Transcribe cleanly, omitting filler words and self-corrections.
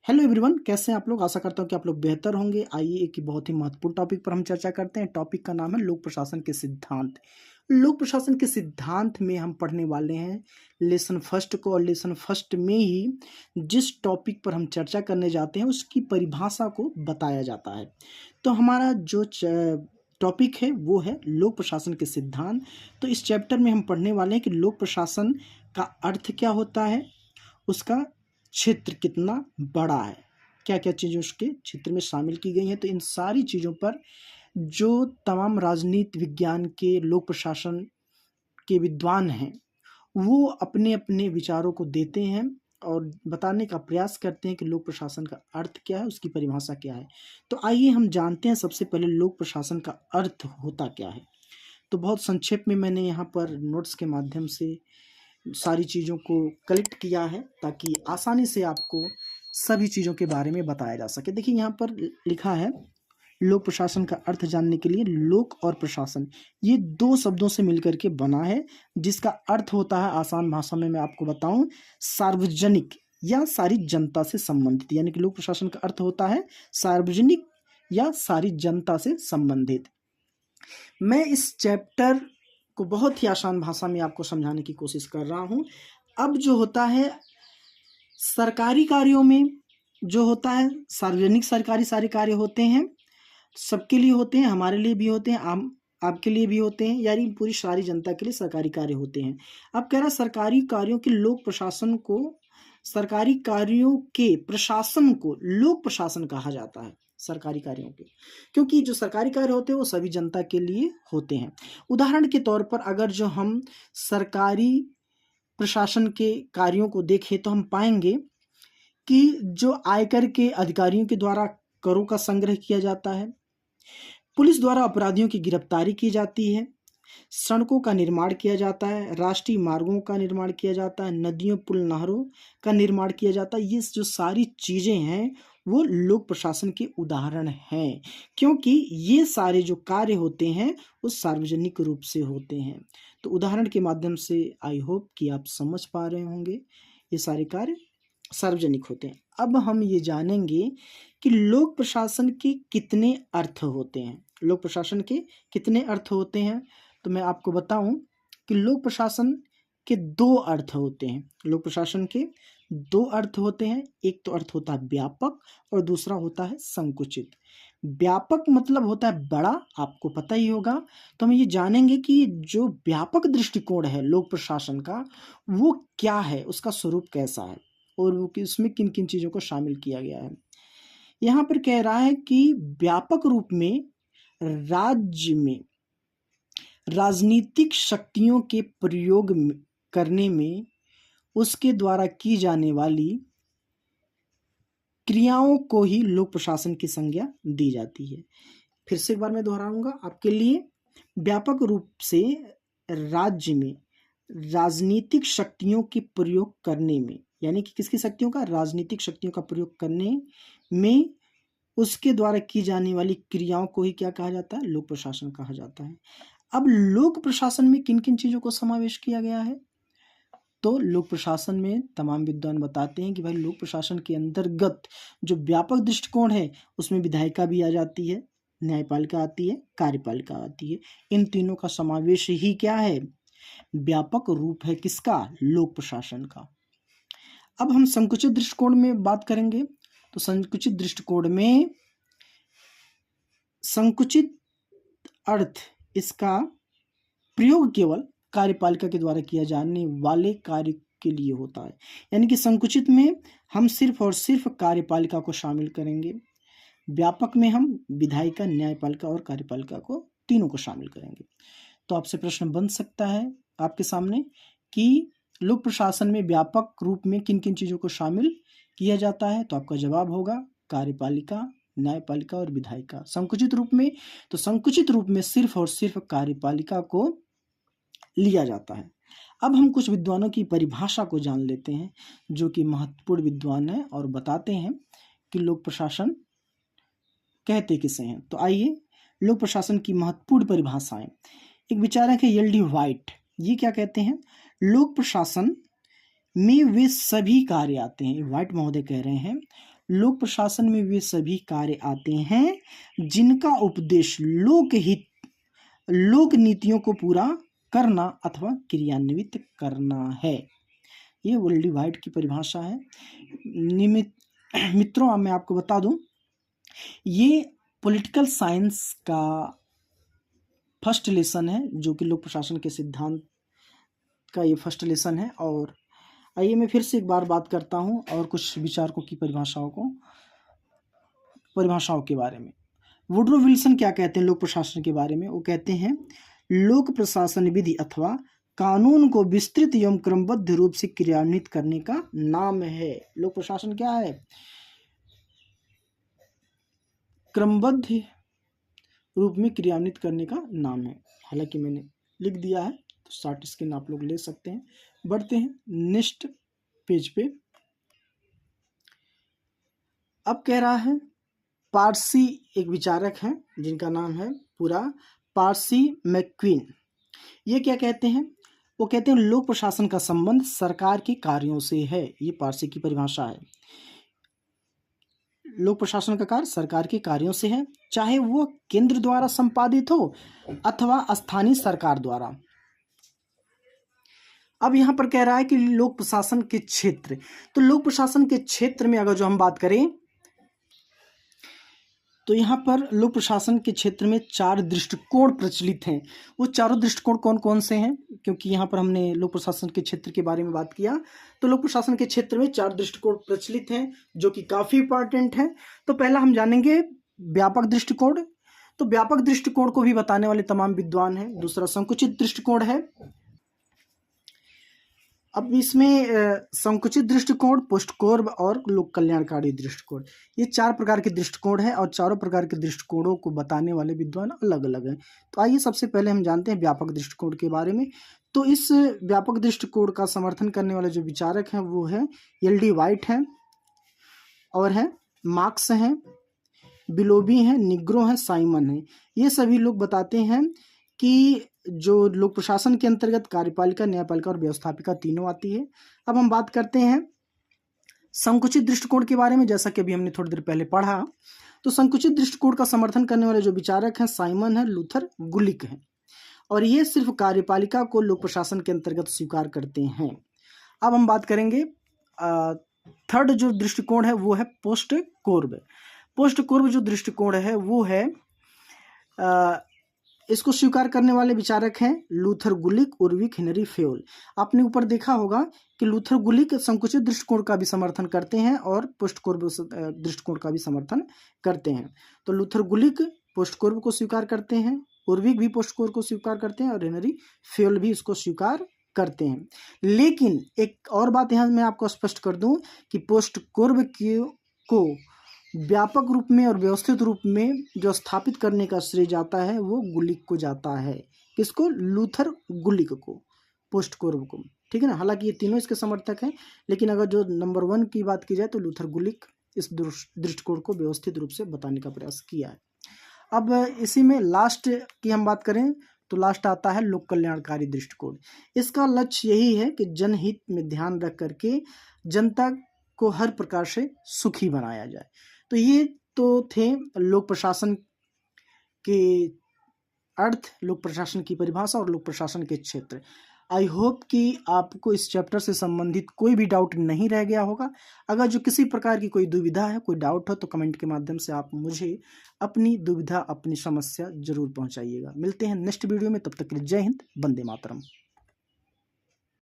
Hello everyone, कैसे हैं आप लोग। आशा करता हूँ कि आप लोग बेहतर होंगे। आइए एक बहुत ही महत्वपूर्ण टॉपिक पर हम चर्चा करते हैं। टॉपिक का नाम है लोक प्रशासन के सिद्धांत। लोक प्रशासन के सिद्धांत में हम पढ़ने वाले हैं लेसन फर्स्ट को, और लेसन फर्स्ट में ही जिस टॉपिक पर हम चर्चा करने जाते हैं उसकी परिभाषा को बताया जाता है। तो हमारा जो टॉपिक है वो है लोक प्रशासन के सिद्धांत। तो इस चैप्टर में हम पढ़ने वाले हैं कि लोक प्रशासन का अर्थ क्या होता है, उसका क्षेत्र कितना बड़ा है, क्या क्या चीज़ें उसके क्षेत्र में शामिल की गई हैं। तो इन सारी चीज़ों पर जो तमाम राजनीति विज्ञान के लोक प्रशासन के विद्वान हैं वो अपने अपने विचारों को देते हैं और बताने का प्रयास करते हैं कि लोक प्रशासन का अर्थ क्या है, उसकी परिभाषा क्या है। तो आइए हम जानते हैं सबसे पहले लोक प्रशासन का अर्थ होता क्या है। तो बहुत संक्षेप में मैंने यहाँ पर नोट्स के माध्यम से सारी चीज़ों को कलेक्ट किया है ताकि आसानी से आपको सभी चीज़ों के बारे में बताया जा सके। देखिए यहाँ पर लिखा है लोक प्रशासन का अर्थ जानने के लिए लोक और प्रशासन ये दो शब्दों से मिलकर के बना है, जिसका अर्थ होता है आसान भाषा में मैं आपको बताऊं सार्वजनिक या सारी जनता से संबंधित। यानी कि लोक प्रशासन का अर्थ होता है सार्वजनिक या सारी जनता से संबंधित। मैं इस चैप्टर को बहुत ही आसान भाषा में आपको समझाने की कोशिश कर रहा हूँ। अब जो होता है सरकारी कार्यों में जो होता है सार्वजनिक सरकारी सारे कार्य होते हैं, सबके लिए होते हैं, हमारे लिए भी होते हैं, आम आपके लिए भी होते हैं, यानी पूरी सारी जनता के लिए सरकारी कार्य होते हैं। अब कह रहा सरकारी कार्यों के लोक प्रशासन को, सरकारी कार्यों के प्रशासन को लोक प्रशासन कहा जाता है। सरकारी कार्यों के, क्योंकि जो सरकारी कार्य होते हैं वो सभी जनता के लिए होते हैं। उदाहरण के तौर पर अगर जो हम सरकारी प्रशासन के कार्यों को देखें तो हम पाएंगे कि जो आयकर के अधिकारियों के द्वारा करों का संग्रह किया जाता है, पुलिस द्वारा अपराधियों की गिरफ्तारी की जाती है, सड़कों का निर्माण किया जाता है, राष्ट्रीय मार्गों का निर्माण किया जाता है, नदियों पुल नहरों का निर्माण किया जाता है। ये जो सारी चीज़ें हैं वो लोक प्रशासन के उदाहरण हैं, क्योंकि ये सारे जो कार्य होते हैं वो सार्वजनिक रूप से होते हैं। तो उदाहरण के माध्यम से आई होप कि आप समझ पा रहे होंगे ये सारे कार्य सार्वजनिक होते हैं। अब हम ये जानेंगे कि लोक प्रशासन के कितने अर्थ होते हैं। लोक प्रशासन के कितने अर्थ होते हैं तो मैं आपको बताऊं कि लोक प्रशासन के दो अर्थ होते हैं। लोक प्रशासन के दो अर्थ होते हैं, एक तो अर्थ होता है व्यापक और दूसरा होता है संकुचित। व्यापक मतलब होता है बड़ा, आपको पता ही होगा। तो हम ये जानेंगे कि जो व्यापक दृष्टिकोण है लोक प्रशासन का वो क्या है, उसका स्वरूप कैसा है और वो उसमें किन किन चीज़ों को शामिल किया गया है। यहाँ पर कह रहा है कि व्यापक रूप में राज्य में राजनीतिक शक्तियों के प्रयोग करने में उसके द्वारा की जाने वाली क्रियाओं को ही लोक प्रशासन की संज्ञा दी जाती है। फिर से एक बार मैं दोहराऊंगा आपके लिए। व्यापक रूप से राज्य में राजनीतिक शक्तियों के प्रयोग करने में, यानी कि किसकी शक्तियों का, राजनीतिक शक्तियों का प्रयोग करने में उसके द्वारा की जाने वाली क्रियाओं को ही क्या कहा जाता है, लोक प्रशासन कहा जाता है। अब लोक प्रशासन में किन किन चीज़ों को समावेश किया गया है, तो लोक प्रशासन में तमाम विद्वान बताते हैं कि भाई लोक प्रशासन के अंतर्गत जो व्यापक दृष्टिकोण है उसमें विधायिका भी आ जाती है, न्यायपालिका आती है, कार्यपालिका आती है। इन तीनों का समावेश ही क्या है, व्यापक रूप है किसका, लोक प्रशासन का। अब हम संकुचित दृष्टिकोण में बात करेंगे। तो संकुचित दृष्टिकोण में संकुचित अर्थ इसका प्रयोग केवल कार्यपालिका के द्वारा किया जाने वाले कार्य के लिए होता है। यानी कि संकुचित में हम सिर्फ और सिर्फ कार्यपालिका को शामिल करेंगे, व्यापक में हम विधायिका, न्यायपालिका और कार्यपालिका को तीनों को शामिल करेंगे। तो आपसे प्रश्न बन सकता है आपके सामने कि लोक प्रशासन में व्यापक रूप में किन किन चीज़ों को शामिल किया जाता है, तो आपका जवाब होगा कार्यपालिका, न्यायपालिका और विधायिका। संकुचित रूप में, तो संकुचित रूप में सिर्फ और सिर्फ कार्यपालिका को लिया जाता है। अब हम कुछ विद्वानों की परिभाषा को जान लेते हैं जो कि महत्वपूर्ण विद्वान है और बताते हैं कि लोक प्रशासन कहते किसे हैं। तो आइए लोक प्रशासन की महत्वपूर्ण परिभाषाएं। एक विचारक है एल डी व्हाइट, ये क्या कहते हैं, लोक प्रशासन में वे सभी कार्य आते हैं, व्हाइट महोदय कह रहे हैं, लोक प्रशासन में वे सभी कार्य आते हैं जिनका उद्देश्य लोकहित, लोक नीतियों को पूरा करना अथवा क्रियान्वित करना है। ये वेल डिवाइड की परिभाषा है। मित्रों, अब मैं आपको बता दूं, ये पॉलिटिकल साइंस का फर्स्ट लेसन है, जो कि लोक प्रशासन के सिद्धांत का ये फर्स्ट लेसन है। और आइए मैं फिर से एक बार बात करता हूँ और कुछ विचारकों की परिभाषाओं के बारे में। वुडरो विल्सन क्या कहते हैं लोक प्रशासन के बारे में? वो कहते हैं लोक प्रशासन विधि अथवा कानून को विस्तृत एवं क्रमबद्ध रूप से क्रियान्वित करने का नाम है। लोक प्रशासन क्या है? क्रमबद्ध रूप में क्रियान्वित करने का नाम है। हालांकि मैंने लिख दिया है, तो शॉर्ट स्क्रीन आप लोग ले सकते हैं। बढ़ते हैं नेक्स्ट पेज पे। अब कह रहा है, पार्सी एक विचारक हैं जिनका नाम है पूरा पार्सी मैक्वीन। ये क्या कहते हैं? वो कहते हैं लोक प्रशासन का संबंध सरकार के कार्यों से है। ये पार्सी की परिभाषा है। लोक प्रशासन का कार्य सरकार के कार्यों से है, चाहे वो केंद्र द्वारा संपादित हो अथवा स्थानीय सरकार द्वारा। अब यहां पर कह रहा है कि लोक प्रशासन के क्षेत्र, तो लोक प्रशासन के क्षेत्र में अगर जो हम बात करें, तो यहाँ पर लोक प्रशासन के क्षेत्र में 4 दृष्टिकोण प्रचलित हैं। वो चारों दृष्टिकोण कौन कौन से हैं? क्योंकि यहाँ पर हमने लोक प्रशासन के क्षेत्र के बारे में बात किया, तो लोक प्रशासन के क्षेत्र में 4 दृष्टिकोण प्रचलित हैं जो कि काफ़ी इंपॉर्टेंट हैं। तो पहला हम जानेंगे व्यापक दृष्टिकोण। तो व्यापक दृष्टिकोण को भी बताने वाले तमाम विद्वान हैं। दूसरा संकुचित दृष्टिकोण है। अब इसमें संकुचित दृष्टिकोण, पोस्टकोर्ब और लोक कल्याणकारी दृष्टिकोण, ये 4 प्रकार के दृष्टिकोण है और चारों प्रकार के दृष्टिकोणों को बताने वाले विद्वान अलग अलग हैं। तो आइए सबसे पहले हम जानते हैं व्यापक दृष्टिकोण के बारे में। तो इस व्यापक दृष्टिकोण का समर्थन करने वाले जो विचारक हैं वो है एल.डी. वाइट हैं, और है मार्क्स हैं, बिलोबी हैं, निग्रो हैं, साइमन हैं। ये सभी लोग बताते हैं कि जो लोक प्रशासन के अंतर्गत कार्यपालिका, न्यायपालिका और व्यवस्थापिका तीनों आती है। अब हम बात करते हैं संकुचित दृष्टिकोण के बारे में। जैसा कि अभी हमने थोड़ी देर पहले पढ़ा, तो संकुचित दृष्टिकोण का समर्थन करने वाले जो विचारक हैं साइमन है, लूथर गुलिक हैं, और ये सिर्फ कार्यपालिका को लोक प्रशासन के अंतर्गत स्वीकार करते हैं। अब हम बात करेंगे थर्ड जो दृष्टिकोण है वो है पोस्ट कोर्ब। पोस्ट कोर्ब जो दृष्टिकोण है वो है इसको स्वीकार करने वाले विचारक हैं लूथर गुलिक, उर्विक, हेनरी फेयोल। आपने ऊपर देखा होगा कि लूथर गुलिक संकुचित दृष्टिकोण का भी समर्थन करते हैं और पोस्टकोर्ब दृष्टिकोण का भी समर्थन करते हैं। तो लूथर गुलिक पोस्टकोर्ब को स्वीकार करते हैं, उर्विक भी पोस्टकोर्ब को स्वीकार करते हैं और हेनरी फेयोल भी इसको स्वीकार करते हैं। लेकिन एक और बात यहाँ मैं आपको स्पष्ट कर दूं कि पोस्टकोर्ब को व्यापक रूप में और व्यवस्थित रूप में जो स्थापित करने का श्रेय जाता है वो गुलिक को जाता है। किसको? लूथर गुलिक को, पोस्टकोर्ब को। ठीक है ना। हालांकि ये तीनों इसके समर्थक हैं, लेकिन अगर जो नंबर 1 की बात की जाए तो लूथर गुलिक इस दृष्टिकोण को व्यवस्थित रूप से बताने का प्रयास किया है। अब इसी में लास्ट की हम बात करें तो लास्ट आता है लोक कल्याणकारी दृष्टिकोण। इसका लक्ष्य यही है कि जनहित में ध्यान रख करके जनता को हर प्रकार से सुखी बनाया जाए। तो ये तो थे लोक प्रशासन के अर्थ, लोक प्रशासन की परिभाषा और लोक प्रशासन के क्षेत्र। आई होप कि आपको इस चैप्टर से संबंधित कोई भी डाउट नहीं रह गया होगा। अगर जो किसी प्रकार की कोई दुविधा है, कोई डाउट हो, तो कमेंट के माध्यम से आप मुझे अपनी दुविधा, अपनी समस्या जरूर पहुंचाइएगा। मिलते हैं नेक्स्ट वीडियो में, तब तक के लिए जय हिंद, वंदे मातरम।